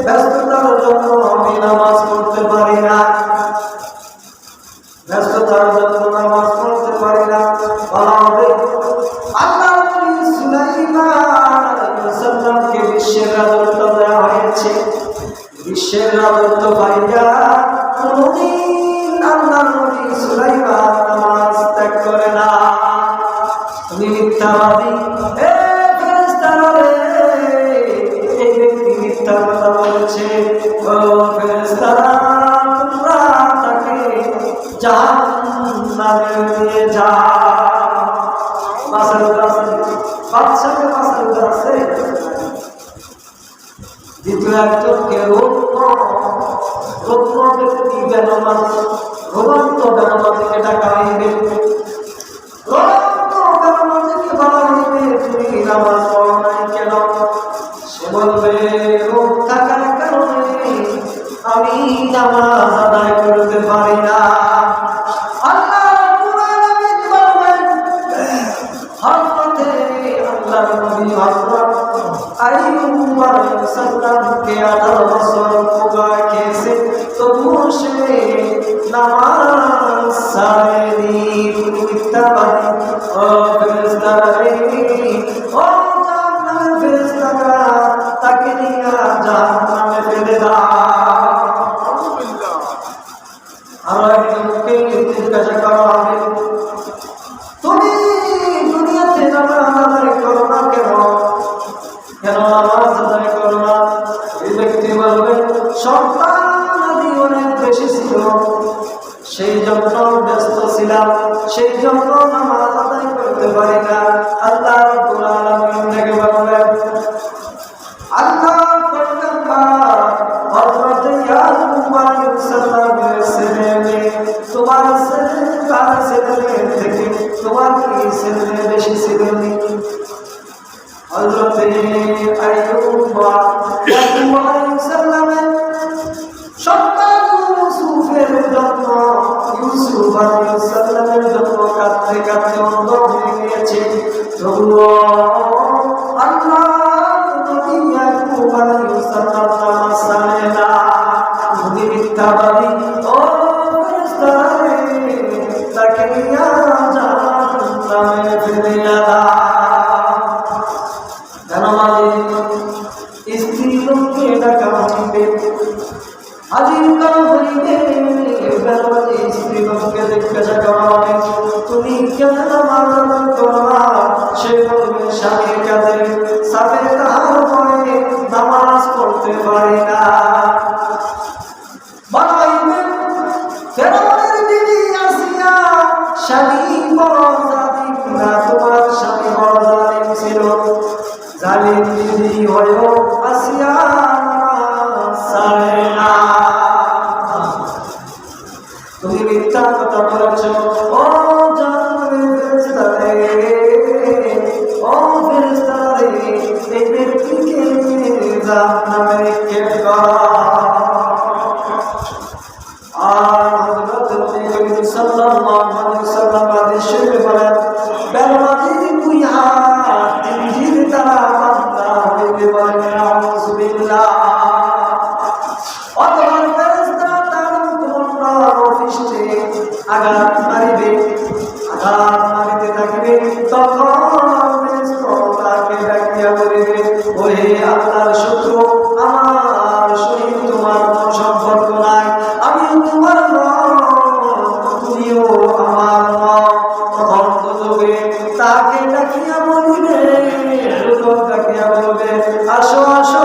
ব্যস্ততার জন্য আমি নামাজ পড়তে পারি না, ব্যস্ততার জন্য নামাজ পড়তে পারি না। আল্লাহ নবী সুলাইমান আলাইহিস সালামকে বিশ্বের রাজত্ব দেওয়া হয়েছে। বিশ্বের রাজত্ব পাইয়া কোনদিন আল্লাহ নবী সুলাইমান নামাজ ত্যাগ করে না। তুমি মিথ্যাবাদী, হে ফেরেশতারা রে, এই ব্যক্তি মিথ্যা কথা বলেছে। ও ফেরেশতারা, তোমরা তাকে জাহান্নামে নিয়ে যাও। বাদশাকে মাসরুদ আছে। দ্বিতীয় একজনকে রত্ন ব্যক্তি বেনমান, রোমান্ত বেনমান থেকে ডাকা হইবে। রোমান্ত বেনমান থেকে বলা হইবে, তুমি নামাজ পড়ো নাই কেন? সে বলবে, রোগ থাকার কারণে আমি নামাজ আদায় করতে পারি না। আল্লাহ রাব্বুল আলামিন বলেন, হযরতে আল্লাহ নবী হযরত আইয়ুব আলাইহিস সালামকে 18 বছর পোকা খেয়েছে, তবুও সে নামাজ ছাড়েনি। মিথ্যাবাদী, ও ফেরেশতারা রে, ও জাহান্নামের ফেরেশতারা, তাকে নিয়ে জাহান্নামে ফেলে দাও। আল্লাহ একজনকে জিজ্ঞাসা করা হবে, তুমি দুনিয়াতে নামাজ আদায় করো না কেন? কেন নামাজ আদায় করো না? এই ব্যক্তি বলবে, সন্তান আদি অনেক বেশি ছিল, সেই জন্য ব্যস্ত ছিলাম, সেই জন্য নামাজ আদায় করতে পারি না। আল্লাহ রাব্বুল আলামিন থেকে বলবেন, আল্লাহ পয়গম্বর হযরত ইয়াকুব আলাইহিস সালামের ছেলে, তোমার ছেলে তার ছেলে থেকে তোমার কি ছেলে বেশি ছিল? হযরত আইয়ুব আলাইহিস সালামের সন্তান ইউসুফের জন্য, ইউসুফ আলাইহিস সালামের জন্য কাঁদতে কাঁদতে অন্ধ হয়ে গিয়েছে। তবুও আল্লাহ নবী ইয়াকুব আলাইহিস সালাম নামাজ ছাড়ে না। তুমি মিথ্যাবাদী, ও ফেরেশতারা রে, তাকে নিয়ে জাহান্নামে ফেলে দাও। স্ত্রী লোককে ডাকা হইবে, হাজির করা হইবে। স্ত্রী লোককে জিজ্ঞাসা করা হবে, তুমি কেন নামাজ আদায় করো না? সে বলবে, স্বামীর কাছে সাথে তাহার পরে নামাজ পড়তে পারি না। বলা হইবে, ফেরাউনের বিবি আসিয়া, স্বামী বড় জালিম না, তোমার স্বামী বড় জালিম ছিল। জালিম বিবি হয়েও আসিয়া ছাড়ে না। তুমি মিথ্যা কথা বলেছ, ও জাহান্নামের ফেরেশতারা রে, ও ফেরেশতারা রে, এই ব্যক্তিকে জাহান্নামে নিক্ষেপ করো। আর হযরত নবী সাল্লাল্লাহু আলাইহি ওয়াসাল্লাম হাদিস শরীফে বলেন, বেলমাজি দুই হাত তিনজির দ্বারা বান্দা হইবে, বলেন আউযুবিল্লাহ। অতঃপর ফেরেশতারা তার পৃষ্ঠে আঘাত মারিবে, আঘাত মারিতে থাকিবে। তখন তাকে ডাকিয়া বলিবে, ওহে আল্লাহর শত্রু, আমার সহিত তোমার কোনো সম্পর্ক নাই, আমিও তোমার তুমিও আমার নয়। তাকে ডাকিয়া বলিবে, ডাকিয়া বলবে, আসো আসো